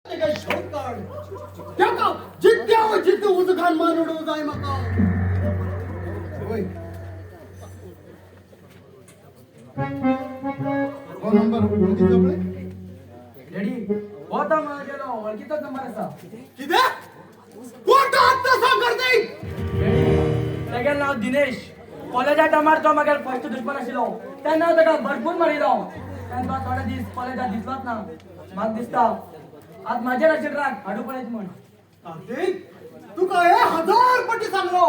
ते काय शोध काढ त्या का जिद्द्यावर जिद्द उजगान मानडो जाय मका होय हो नंबर होती जवळ रेडी होता मला गेलो ओळखीचा नंबर असा किती कोणता हत्ता सांग करते तेगेल नाव दिनेश कॉलेजात टमारचो मागेल फर्स्ट दुश्मन आशिल्लो तेन्ना ताका भरपूर मारिलो तेन्ना थोडे दीस कॉलेजात दिसलोच ना म्हाका दिसता आज म्हाजेर आशिल्लो राग हाडू पळयत म्हण कार्तिक तू काय हजार पटी सांगलो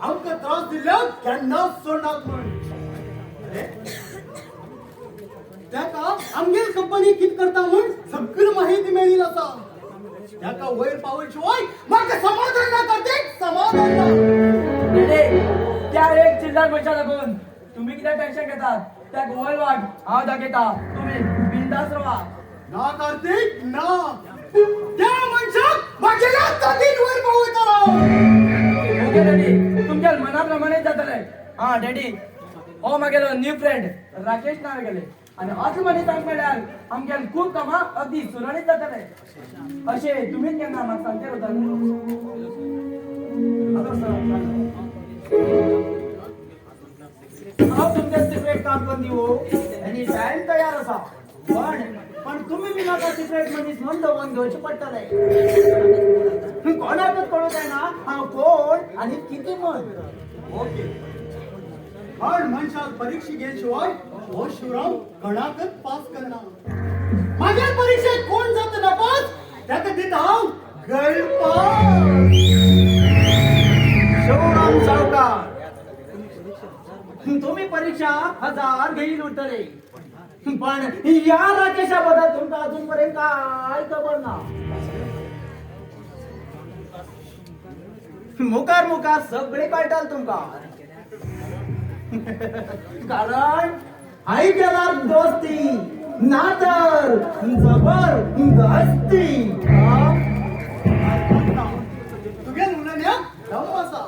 आमका त्रास दिल्यावर केन्नाच सोडणार म्हण त्याका आमगेर कंपनी कित करता म्हण सगळी माहिती मेळी आसा त्याका वयर पावशिवाय म्हाका समाधान ना कार्तिक समाधान ना त्या एक चिल्लर पैसा लागून तुम्ही किती टेन्शन घेतात त्या गोयल वाट हांव दाखयता तुम्ही बिंदास राहा ना कार्तिक ना त्या मनशाक म्हाजेला ताकीद वयर पावयतलो ओके डॅडी तुमच्या मनाप्रमाणे जातले हा डॅडी हो मागेलो न्यू फ्रेंड राकेश नाव गेले आणि असं म्हणे सांग म्हळ्यार आमच्यान खूप कामा अगदी सुरळीत जातले अशे तुम्हीच केन्ना म्हाका सांगते होता हांव तुमच्या सिक्रेट काम करून दिवो एनी टाइम तयार आसा पण तुम्ही बी म्हाका सिक्रेट मनीस म्हणून दवरून घेवचे पडटले कोणाकच कळू जायना हांव कोण आनी कितें म्हण ओके पण मनशाक परीक्षा घेशिवाय हो शिवराम गणाकच पास करना माझ्या परीक्षेत कोण जात नापास त्याका दिता हांव गळपास शिवराम सावकार तुम्ही परीक्षा 1000 घेईल उरतले पण या राकेशा बद्दल तुमका अजूनपर्यंत काय खबर ना मुखार मुखार सगळे कळटाल तुमका कारण आई केल्यार दोस्ती नातर जबरदस्ती तुगे मुलांना दम असा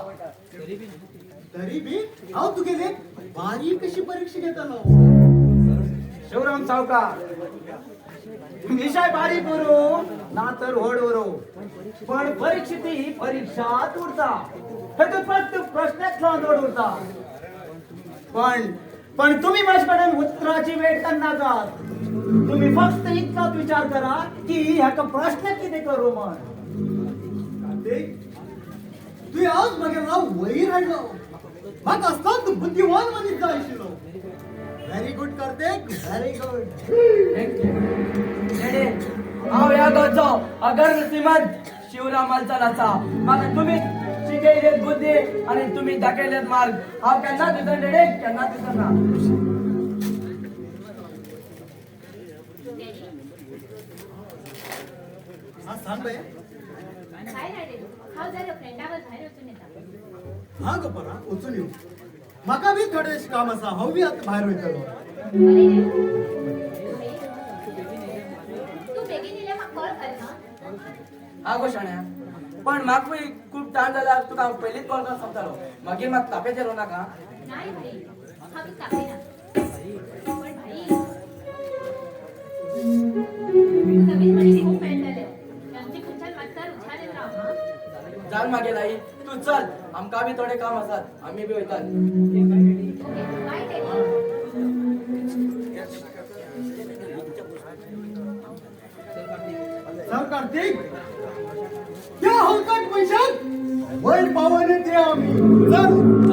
तरी बी हांव तुगेले बारीक अशी परीक्षा घेतालो शिवराम सावकार विषय बारीक करू ना तर व्हड वरो पण परीक्षित ही परीक्षात उरता फक्त प्रश्नात लांदोड उरता पण तुम्ही माझ्याकडे उत्तराची वेट करणार जात तुम्ही फक्त इतकाच विचार करा की ह्याका प्रश्न किती करू म्हण तू आज मागेला वयर हाडलो म्हाका असतात बुद्धिवान मनीस जाय आशिल्लो very good Kartik very good daddy हांव ह्या गांवचो अगर श्रीमंत शिवराम मालचालाचा म्हाका तुम्ही शिकयलेत बुद्धी आणि तुम्ही दाखयलेत मार्ग हांव केन्नाच विसरना डॅडी केन्नाच विसरना हा सांग बाया काय नाही हाव जरा फ्रेंडावर बाहेर वचून येता हा गप्पा वचून येऊ म्हाका बी थोडे काम आसा हांव बी आतां भायर वयतलो तू बेगीन येयल्यार म्हाका कॉल कर ना हा गो शाण्या पण म्हाका खूप टायम जाल्यार तुका हांव पयलींच कॉल करून सांगतालो मागीर म्हाका तापेचेर येवं नाका नाही भाई हांव तुका तापयना पण भाई नवीन मनीस खूप मेळटले तांची खंयच्यान मात्तर उछालेत राव हा जाण मागेल आई तू चल आमकां बी थोडे काम आसात आमी बी वयतात बाय डॅडी सांग कार्तिक त्या हलकट पैशात वयर पावने ते आम्ही चल